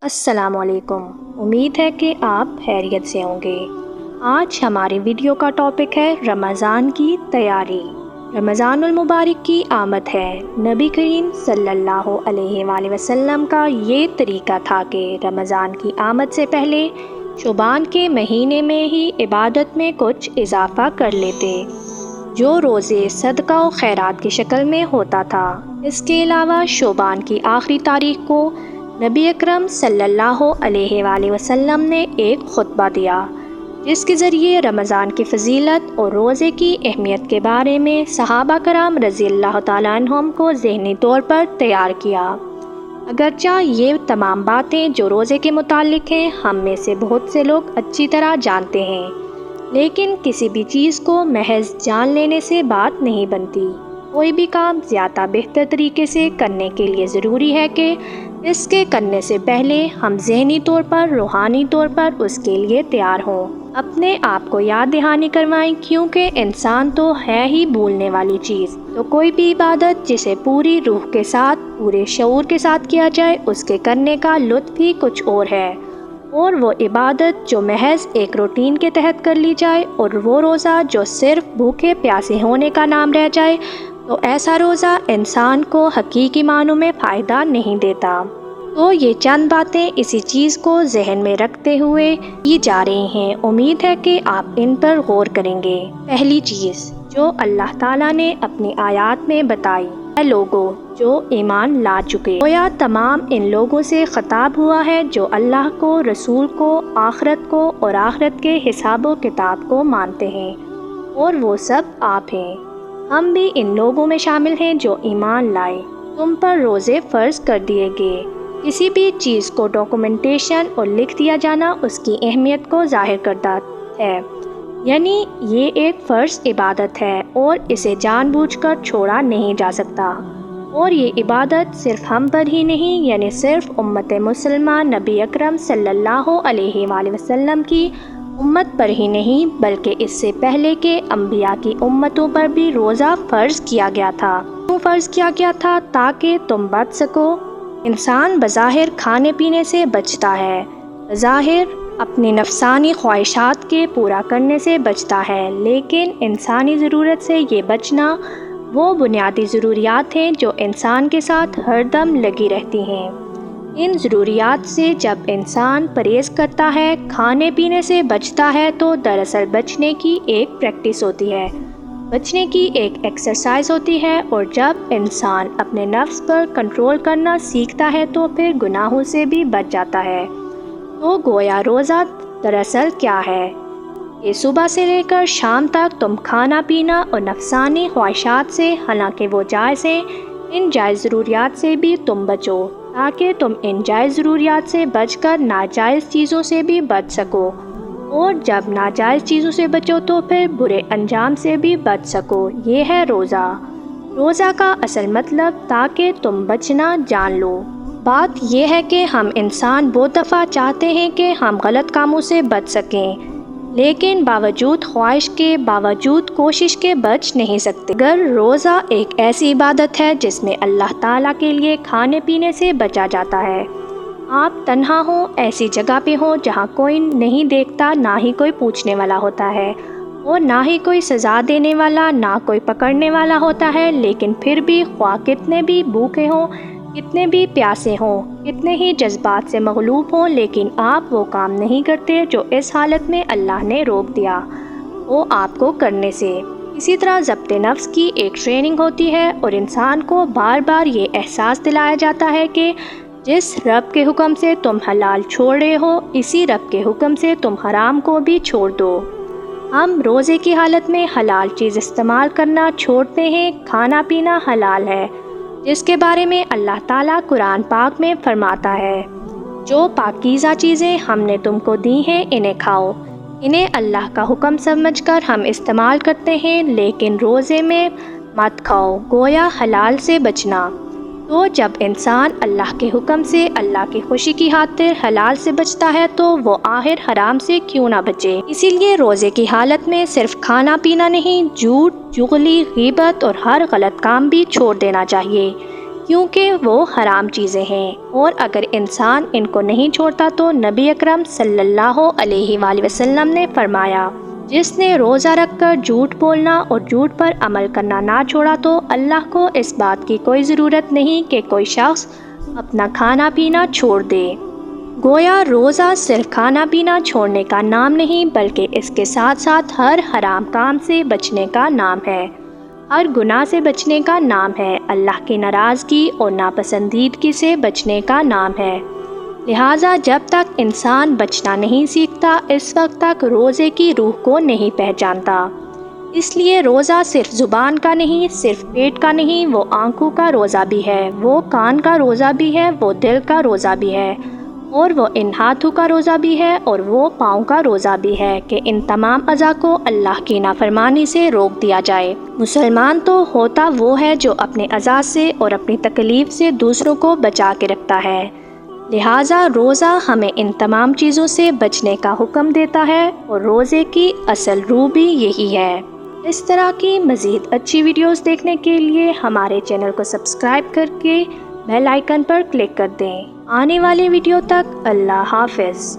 السلام علیکم، امید ہے کہ آپ خیریت سے ہوں گے۔ آج ہماری ویڈیو کا ٹاپک ہے رمضان کی تیاری۔ رمضان المبارک کی آمد ہے۔ نبی کریم صلی اللہ علیہ وآلہ وسلم کا یہ طریقہ تھا کہ رمضان کی آمد سے پہلے شعبان کے مہینے میں ہی عبادت میں کچھ اضافہ کر لیتے، جو روزے، صدقہ و خیرات کی شکل میں ہوتا تھا۔ اس کے علاوہ شعبان کی آخری تاریخ کو نبی اکرم صلی اللہ علیہ وآلہ وسلم نے ایک خطبہ دیا، جس کے ذریعے رمضان کی فضیلت اور روزے کی اہمیت کے بارے میں صحابہ کرام رضی اللہ تعالیٰ عنہم کو ذہنی طور پر تیار کیا۔ اگرچہ یہ تمام باتیں جو روزے کے متعلق ہیں ہم میں سے بہت سے لوگ اچھی طرح جانتے ہیں، لیکن کسی بھی چیز کو محض جان لینے سے بات نہیں بنتی۔ کوئی بھی کام زیادہ بہتر طریقے سے کرنے کے لیے ضروری ہے کہ اس کے کرنے سے پہلے ہم ذہنی طور پر، روحانی طور پر اس کے لیے تیار ہوں، اپنے آپ کو یاد دہانی کروائیں، کیونکہ انسان تو ہے ہی بھولنے والی چیز۔ تو کوئی بھی عبادت جسے پوری روح کے ساتھ، پورے شعور کے ساتھ کیا جائے، اس کے کرنے کا لطف ہی کچھ اور ہے۔ اور وہ عبادت جو محض ایک روٹین کے تحت کر لی جائے، اور وہ روزہ جو صرف بھوکے پیاسے ہونے کا نام رہ جائے، تو ایسا روزہ انسان کو حقیقی معنوں میں فائدہ نہیں دیتا۔ تو یہ چند باتیں اسی چیز کو ذہن میں رکھتے ہوئے کی جا رہی ہیں۔ امید ہے کہ آپ ان پر غور کریں گے۔ پہلی چیز جو اللہ تعالیٰ نے اپنی آیات میں بتائی ہے، لوگوں جو ایمان لا چکے، گویا تمام ان لوگوں سے خطاب ہوا ہے جو اللہ کو، رسول کو، آخرت کو اور آخرت کے حساب و کتاب کو مانتے ہیں، اور وہ سب آپ ہیں۔ ہم بھی ان لوگوں میں شامل ہیں جو ایمان لائے۔ تم پر روزے فرض کر دیے گئے۔ کسی بھی چیز کو ڈاکومنٹیشن اور لکھ دیا جانا اس کی اہمیت کو ظاہر کرتا ہے، یعنی یہ ایک فرض عبادت ہے اور اسے جان بوجھ کر چھوڑا نہیں جا سکتا۔ اور یہ عبادت صرف ہم پر ہی نہیں، یعنی صرف امت مسلمہ نبی اکرم صلی اللہ علیہ وآلہ وسلم کی امت پر ہی نہیں، بلکہ اس سے پہلے کے انبیاء کی امتوں پر بھی روزہ فرض کیا گیا تھا۔ کیوں فرض کیا گیا تھا؟ تاکہ تم بچ سکو۔ انسان بظاہر کھانے پینے سے بچتا ہے، بظاہر اپنی نفسانی خواہشات کے پورا کرنے سے بچتا ہے، لیکن انسانی ضرورت سے یہ بچنا وہ بنیادی ضروریات ہیں جو انسان کے ساتھ ہر دم لگی رہتی ہیں۔ ان ضروریات سے جب انسان پرہیز کرتا ہے، کھانے پینے سے بچتا ہے، تو دراصل بچنے کی ایک پریکٹس ہوتی ہے، بچنے کی ایک ایکسرسائز ہوتی ہے، اور جب انسان اپنے نفس پر کنٹرول کرنا سیکھتا ہے تو پھر گناہوں سے بھی بچ جاتا ہے۔ تو گویا روزہ دراصل کیا ہے؟ یہ صبح سے لے کر شام تک تم کھانا پینا اور نفسانی خواہشات سے، حالانکہ وہ جائز ہیں، ان جائز ضروریات سے بھی تم بچو، تاکہ تم ان جائز ضروریات سے بچ کر ناجائز چیزوں سے بھی بچ سکو، اور جب ناجائز چیزوں سے بچو تو پھر برے انجام سے بھی بچ سکو۔ یہ ہے روزہ۔ روزہ کا اصل مطلب تاکہ تم بچنا جان لو۔ بات یہ ہے کہ ہم انسان بہت دفعہ چاہتے ہیں کہ ہم غلط کاموں سے بچ سکیں، لیکن باوجود خواہش کے، باوجود کوشش کے بچ نہیں سکتے۔ اگر روزہ ایک ایسی عبادت ہے جس میں اللہ تعالیٰ کے لیے کھانے پینے سے بچا جاتا ہے، آپ تنہا ہوں، ایسی جگہ پہ ہوں جہاں کوئی نہیں دیکھتا، نہ ہی کوئی پوچھنے والا ہوتا ہے، اور نہ ہی کوئی سزا دینے والا، نہ کوئی پکڑنے والا ہوتا ہے، لیکن پھر بھی خواہ کتنے بھی بھوکے ہوں، کتنے بھی پیاسے ہوں، کتنے ہی جذبات سے مغلوب ہوں، لیکن آپ وہ کام نہیں کرتے جو اس حالت میں اللہ نے روک دیا وہ آپ کو کرنے سے۔ اسی طرح ضبط نفس کی ایک ٹریننگ ہوتی ہے، اور انسان کو بار بار یہ احساس دلایا جاتا ہے کہ جس رب کے حکم سے تم حلال چھوڑ رہے ہو، اسی رب کے حکم سے تم حرام کو بھی چھوڑ دو۔ ہم روزے کی حالت میں حلال چیز استعمال کرنا چھوڑتے ہیں۔ کھانا پینا حلال ہے، جس کے بارے میں اللہ تعالیٰ قرآن پاک میں فرماتا ہے، جو پاکیزہ چیزیں ہم نے تم کو دی ہیں انہیں کھاؤ۔ انہیں اللہ کا حکم سمجھ کر ہم استعمال کرتے ہیں، لیکن روزے میں مت کھاؤ، گویا حلال سے بچنا۔ تو جب انسان اللہ کے حکم سے اللہ کی خوشی کی خاطر حلال سے بچتا ہے تو وہ آخر حرام سے کیوں نہ بچے۔ اسی لیے روزے کی حالت میں صرف کھانا پینا نہیں، جھوٹ، چغلی، غیبت اور ہر غلط کام بھی چھوڑ دینا چاہیے، کیونکہ وہ حرام چیزیں ہیں، اور اگر انسان ان کو نہیں چھوڑتا تو نبی اکرم صلی اللہ علیہ وآلہ وسلم نے فرمایا، جس نے روزہ رکھ کر جھوٹ بولنا اور جھوٹ پر عمل کرنا نہ چھوڑا تو اللہ کو اس بات کی کوئی ضرورت نہیں کہ کوئی شخص اپنا کھانا پینا چھوڑ دے۔ گویا روزہ صرف کھانا پینا چھوڑنے کا نام نہیں، بلکہ اس کے ساتھ ساتھ ہر حرام کام سے بچنے کا نام ہے، ہر گناہ سے بچنے کا نام ہے، اللہ کی ناراضگی اور ناپسندیدگی سے بچنے کا نام ہے۔ لہٰذا جب تک انسان بچنا نہیں سیکھتا، اس وقت تک روزے کی روح کو نہیں پہچانتا۔ اس لیے روزہ صرف زبان کا نہیں، صرف پیٹ کا نہیں، وہ آنکھوں کا روزہ بھی ہے، وہ کان کا روزہ بھی ہے، وہ دل کا روزہ بھی ہے، اور وہ ان ہاتھوں کا روزہ بھی ہے، اور وہ پاؤں کا روزہ بھی ہے کہ ان تمام اعضاء کو اللہ کی نافرمانی سے روک دیا جائے۔ مسلمان تو ہوتا وہ ہے جو اپنے اعضاء سے اور اپنی تکلیف سے دوسروں کو بچا کے رکھتا ہے۔ لہٰذا روزہ ہمیں ان تمام چیزوں سے بچنے کا حکم دیتا ہے، اور روزے کی اصل روح بھی یہی ہے۔ اس طرح کی مزید اچھی ویڈیوز دیکھنے کے لیے ہمارے چینل کو سبسکرائب کر کے بیل آئیکن پر کلک کر دیں۔ آنے والے ویڈیو تک اللہ حافظ۔